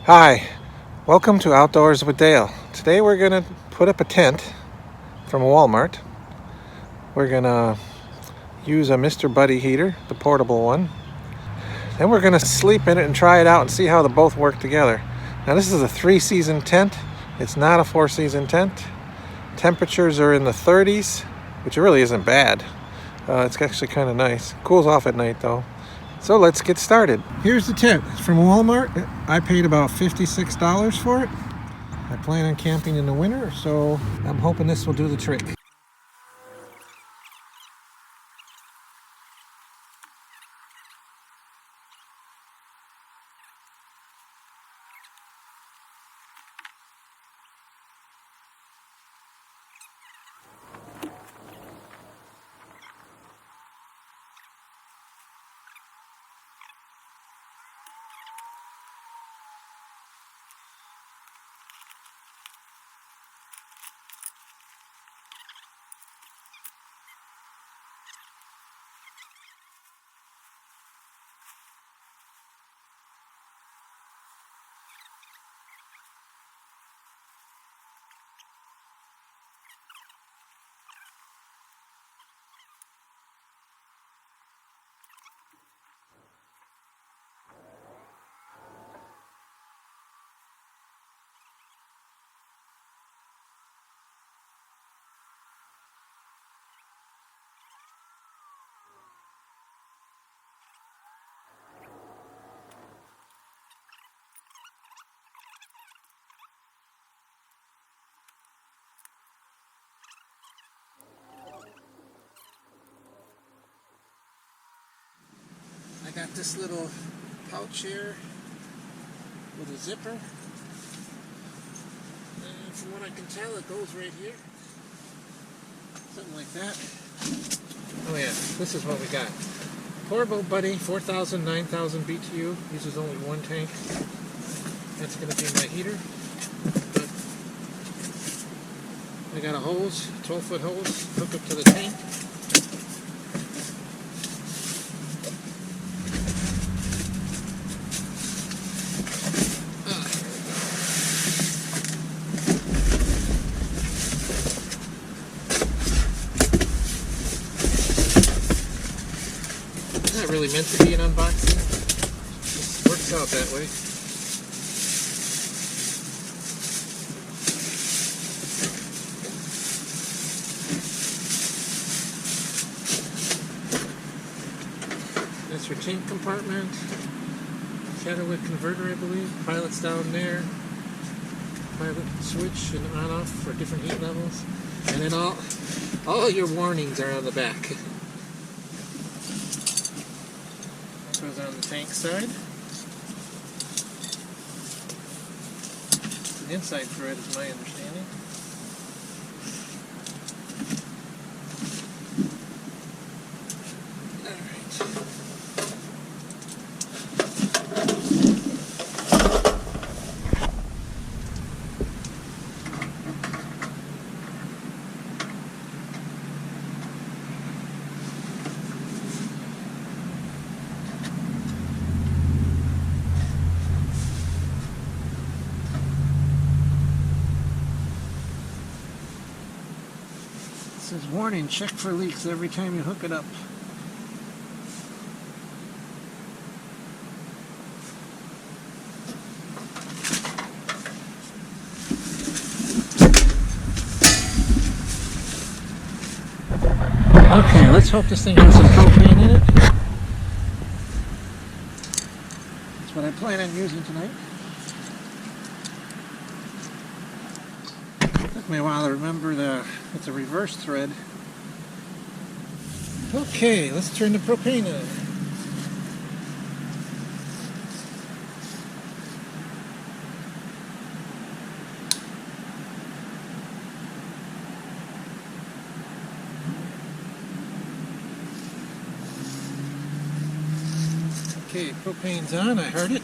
Hi, welcome to Outdoors with Dale. Today we're going to put up a tent from Walmart. We're going to use a Mr. Buddy heater, the portable one. Then we're going to sleep in it and try it out and see how they both work together. Now this is a 3-season tent. It's not a 4-season tent. Temperatures are in the 30s, which really isn't bad. It's actually kind of nice. Cools off at night though. So let's get started. Here's the tent. It's from Walmart. I paid about $56 for it. I plan on camping in the winter, so I'm hoping this will do the trick. I got this little pouch here with a zipper, and from what I can tell it goes right here, something like that. Oh yeah, this is what we got. Portable Buddy 4000, 9000 BTU, uses only one tank. That's going to be my heater. But I got a hose, 12-foot hose, hook up to the tank. Not really meant to be an unboxing. Just works out that way. That's your tank compartment. Shadowwick converter, I believe. Pilot's down there. Pilot switch and on off for different heat levels. And then all your warnings are on the back. Goes on the tank side. It's an inside thread is my understanding. It says warning, check for leaks every time you hook it up. Okay, let's hope this thing has some propane in it. That's what I plan on using tonight. Took me a while to remember it's a reverse thread. Okay, let's turn the propane on. Okay, propane's on, I heard it.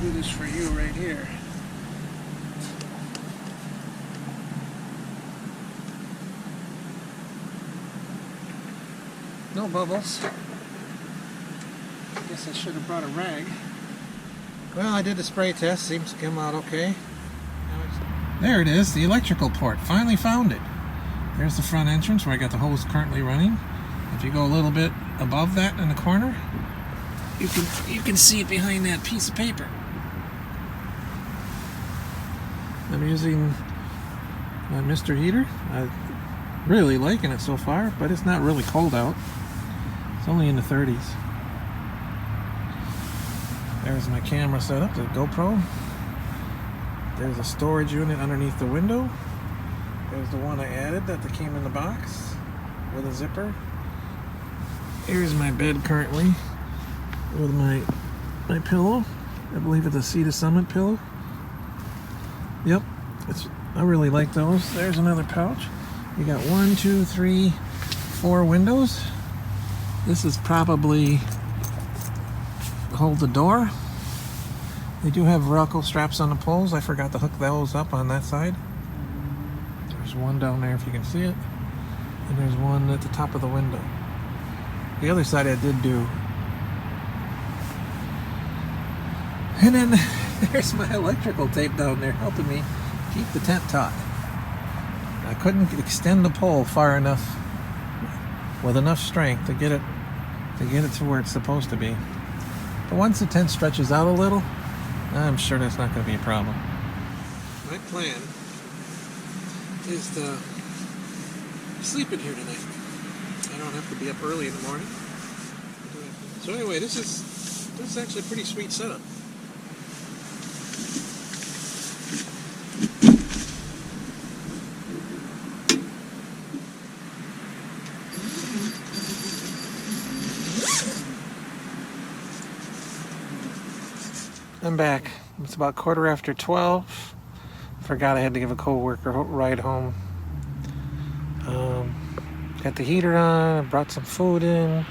Do this for you right here. No bubbles. Guess I should have brought a rag. Well, I did the spray test. Seems to come out okay. There it is, the electrical port. Finally found it. There's the front entrance where I got the hose currently running. If you go a little bit above that in the corner, you can see it behind that piece of paper. I'm using my Mr. Heater. I'm really liking it so far, but it's not really cold out. It's only in the 30s. There's my camera setup, the GoPro. There's a storage unit underneath the window. There's the one I added that came in the box with a zipper. Here's my bed currently with my pillow. I believe it's a Sea to Summit pillow. Yep, I really like those. There's another pouch. You got 1, 2, 3, 4 windows. This is probably hold the door. They do have Velcro straps on the poles. I forgot to hook those up on that side. There's one down there if you can see it. And there's one at the top of the window. The other side I did do. And then there's my electrical tape down there helping me keep the tent taut. I couldn't extend the pole far enough with enough strength to get it to where it's supposed to be. But once the tent stretches out a little, I'm sure that's not going to be a problem. My plan is to sleep in here tonight. I don't have to be up early in the morning. So anyway, this is actually a pretty sweet setup. I'm back. It's about 12:15. Forgot I had to give a co-worker a ride home. Got the heater on, brought some food in,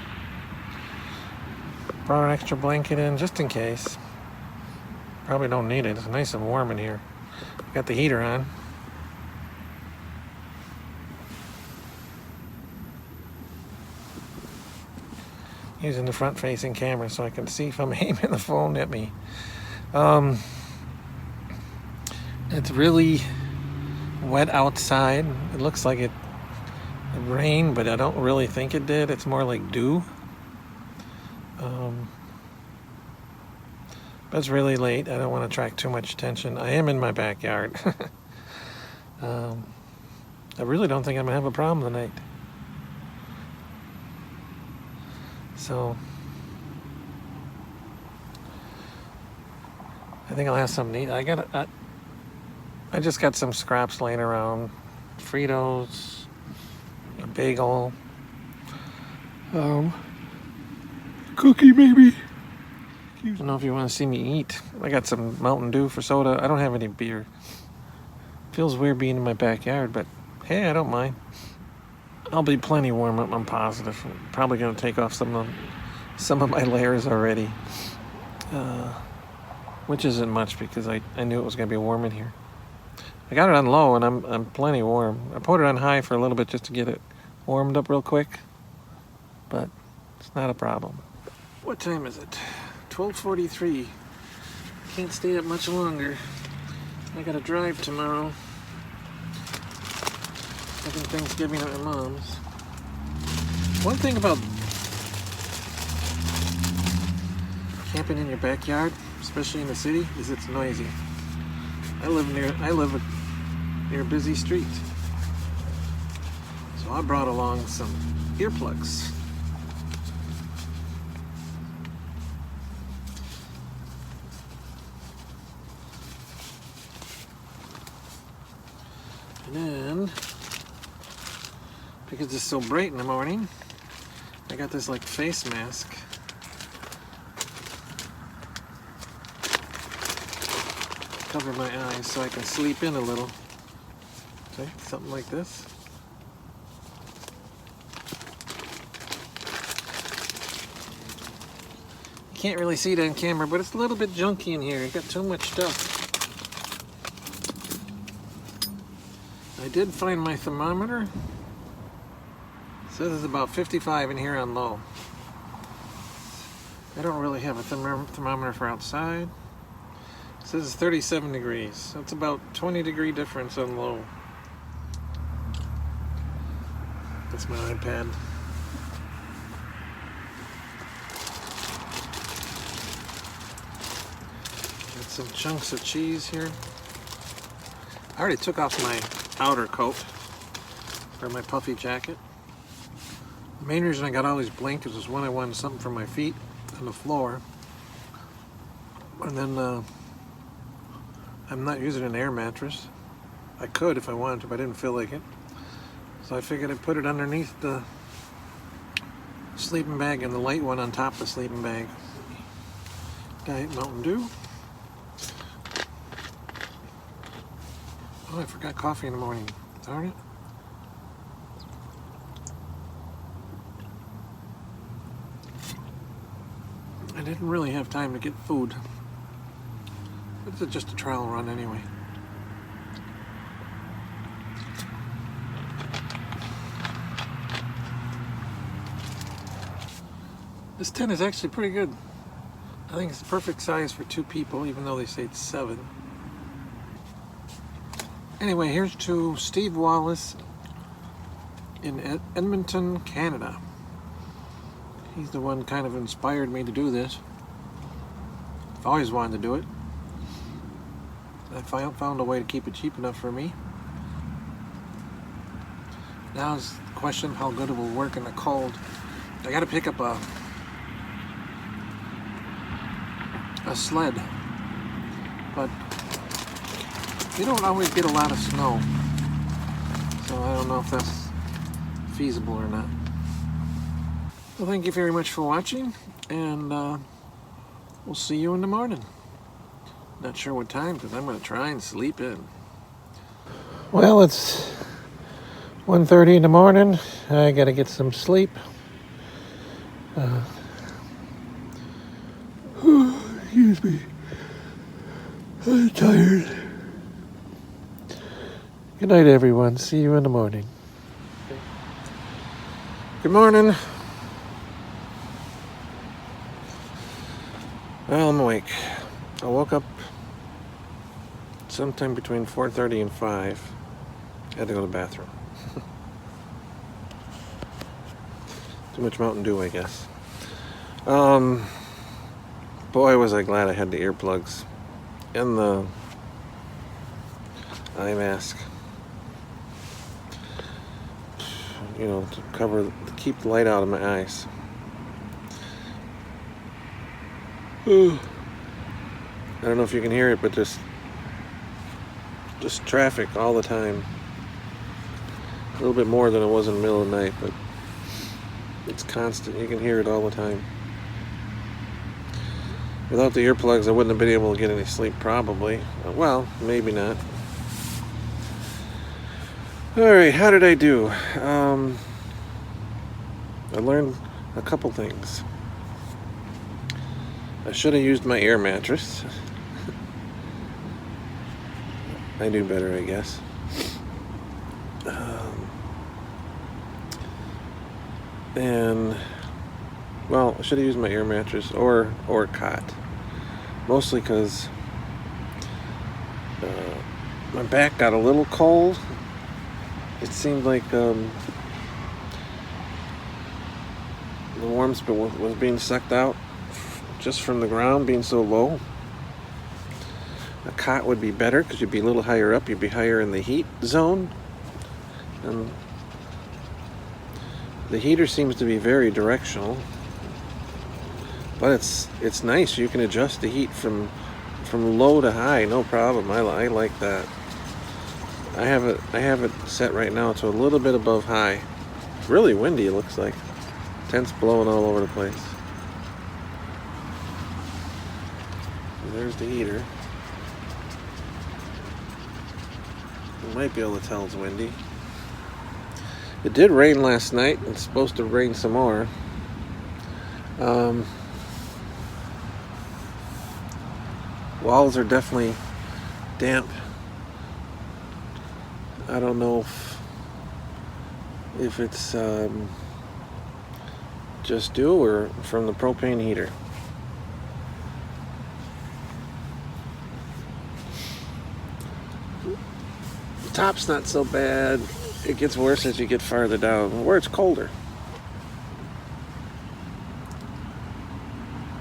brought an extra blanket in just in case. Probably don't need it. It's nice and warm in here. Got the heater on. Using the front-facing camera so I can see if I'm aiming the phone at me. It's really wet outside. It looks like it rained, but I don't really think it did. It's more like dew. But it's really late. I don't want to attract too much attention. I am in my backyard. I really don't think I'm gonna have a problem tonight. So I think I'll have something to eat. I just got some scraps laying around. Fritos, a bagel, cookie maybe. I don't know if you want to see me eat. I got some Mountain Dew for soda. I don't have any beer. Feels weird being in my backyard, but hey, I don't mind. I'll be plenty warm up, I'm positive. I'm probably going to take off some of my layers already. Which isn't much because I knew it was going to be warm in here. I got it on low and I'm plenty warm. I put it on high for a little bit just to get it warmed up real quick. But it's not a problem. What time is it? 12:43. Can't stay up much longer. I got to drive tomorrow. Second Thanksgiving at my mom's. One thing about camping in your backyard, especially in the city, is it's noisy. I live near a busy street. So I brought along some earplugs. And then, because it's so bright in the morning, I got this like face mask. Cover my eyes so I can sleep in a little. See, something like this. You can't really see it on camera, but it's a little bit junky in here. I got too much stuff. I did find my thermometer. Says it's about 55 in here on low. I don't really have a thermometer for outside. It says it's 37 degrees. So it's about 20-degree difference on low. That's my iPad. Got some chunks of cheese here. I already took off my outer coat for my puffy jacket. The main reason I got all these blankets was when I wanted something for my feet on the floor. And then I'm not using an air mattress. I could if I wanted to, but I didn't feel like it. So I figured I'd put it underneath the sleeping bag and the light one on top of the sleeping bag. Diet Mountain Dew. Oh, I forgot coffee in the morning. Darn it. I didn't really have time to get food. It's just a trial run anyway. This tent is actually pretty good. I think it's the perfect size for 2 people, even though they say it's 7. Anyway, here's to Steve Wallace in Edmonton, Canada. He's the one kind of inspired me to do this. I've always wanted to do it. I found a way to keep it cheap enough for me. Now is the question how good it will work in the cold. I gotta pick up a sled, but you don't always get a lot of snow, so I don't know if that's feasible or not. Well, thank you very much for watching, and we'll see you in the morning. Not sure what time, because I'm going to try and sleep in. Well, it's 1:30 in the morning. I got to get some sleep. Excuse me. I'm tired. Good night, everyone. See you in the morning. Good morning. Well, I'm awake. I woke up sometime between 4:30 and 5. I had to go to the bathroom. Too much Mountain Dew, I guess. Boy, was I glad I had the earplugs and the eye mask. You know, to keep the light out of my eyes. I don't know if you can hear it, but just traffic all the time. A little bit more than it was in the middle of the night, but it's constant. You can hear it all the time. Without the earplugs, I wouldn't have been able to get any sleep, probably. Well, maybe not. Alright, how did I do? I learned a couple things. I should have used my air mattress. I knew better, I guess. And well, I should have used my air mattress or cot. Mostly because my back got a little cold. It seemed like the warmth was being sucked out just from the ground being so low. A cot would be better because you'd be a little higher up. You'd be higher in the heat zone. And the heater seems to be very directional. But it's nice. You can adjust the heat from low to high, no problem. I like that. I have it set right now to a little bit above high. It's really windy, it looks like. Tent's blowing all over the place. And there's the heater. You might be able to tell it's windy. It did rain last night. It's supposed to rain some more. Walls are definitely damp. I don't know if it's just do, or from the propane heater. The top's not so bad. It gets worse as you get farther down, where it's colder.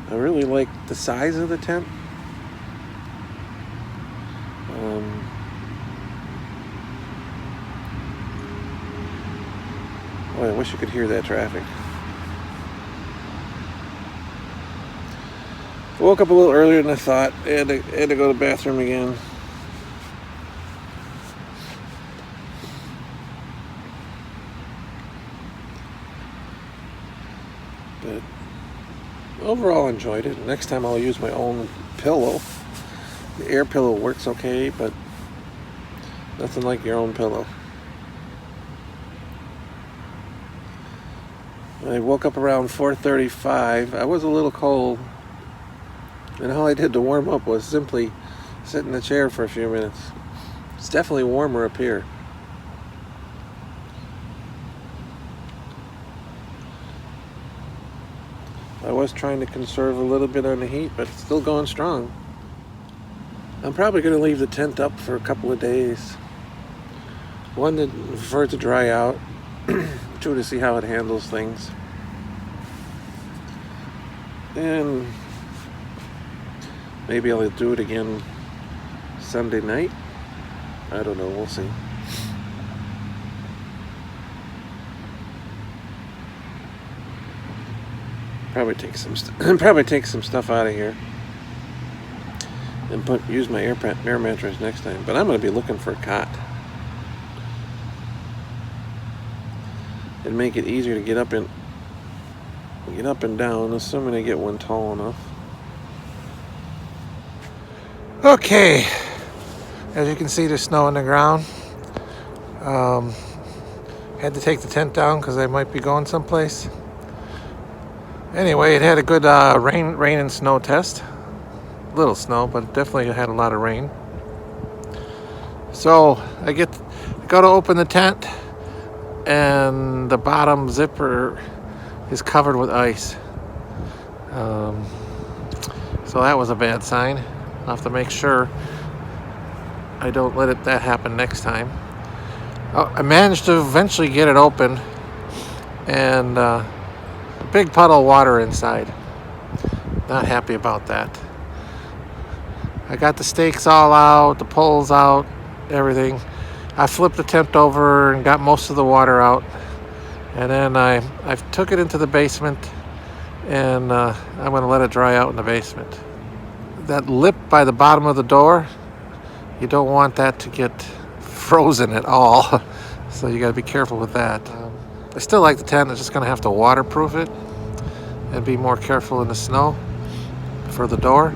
I really like the size of the tent. Boy, I wish you could hear that traffic. I woke up a little earlier than I thought. I had to go to the bathroom again. But overall, I enjoyed it. Next time I'll use my own pillow. The air pillow works okay, but nothing like your own pillow. I woke up around 4:35. I was a little cold, and all I did to warm up was simply sit in the chair for a few minutes. It's definitely warmer up here. I was trying to conserve a little bit on the heat, but it's still going strong. I'm probably going to leave the tent up for a couple of days. One, for it to dry out. Two, to see how it handles things. And maybe I'll do it again Sunday night. I don't know, we'll see. Probably take some stuff out of here and use my air mattress next time. But I'm going to be looking for a cot. And make it easier to get up and down, assuming I get one tall enough. Okay, as you can see, there's snow on the ground. Had to take the tent down because I might be going someplace. Anyway, it had a good rain and snow test. Little snow, but definitely had a lot of rain. So I go to open the tent, and the bottom zipper is covered with ice. So that was a bad sign. I'll have to make sure I don't let that happen next time. I managed to eventually get it open, and a big puddle of water inside. Not happy about that. I got the stakes all out, the poles out, everything. I flipped the tent over and got most of the water out, and then I took it into the basement, and I'm going to let it dry out in the basement. That lip by the bottom of the door, you don't want that to get frozen at all, so you got to be careful with that. I still like the tent. I'm just going to have to waterproof it and be more careful in the snow for the door.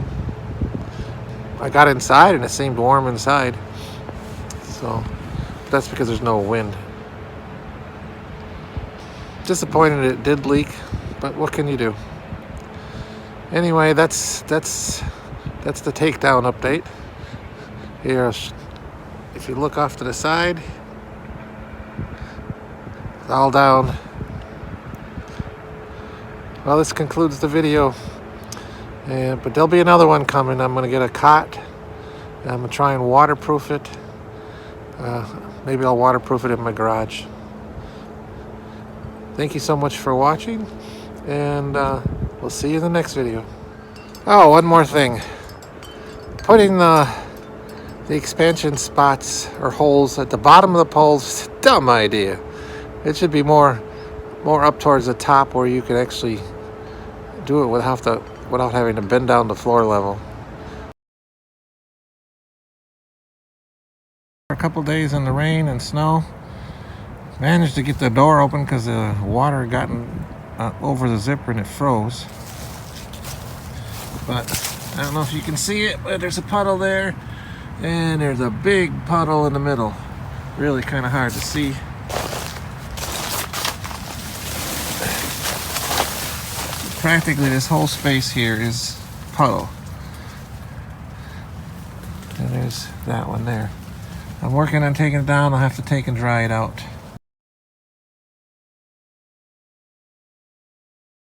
I got inside and it seemed warm inside, so that's because there's no wind. Disappointed it did leak, but what can you do? Anyway, that's the takedown update. Here, if you look off to the side, it's all down. Well, this concludes the video, but there'll be another one coming. I'm going to get a cot, and I'm going to try and waterproof it. Maybe I'll waterproof it in my garage. Thank you so much for watching, and we'll see you in the next video. Oh, one more thing. Putting the expansion spots or holes at the bottom of the poles is a dumb idea. It should be more up towards the top where you can actually do it without having to bend down to floor level. A couple days in the rain and snow. Managed to get the door open because the water had gotten over the zipper and it froze. But I don't know if you can see it, but there's a puddle there, and there's a big puddle in the middle. Really kind of hard to see. Practically this whole space here is puddle. And there's that one there. I'm working on taking it down. I'll have to take and dry it out.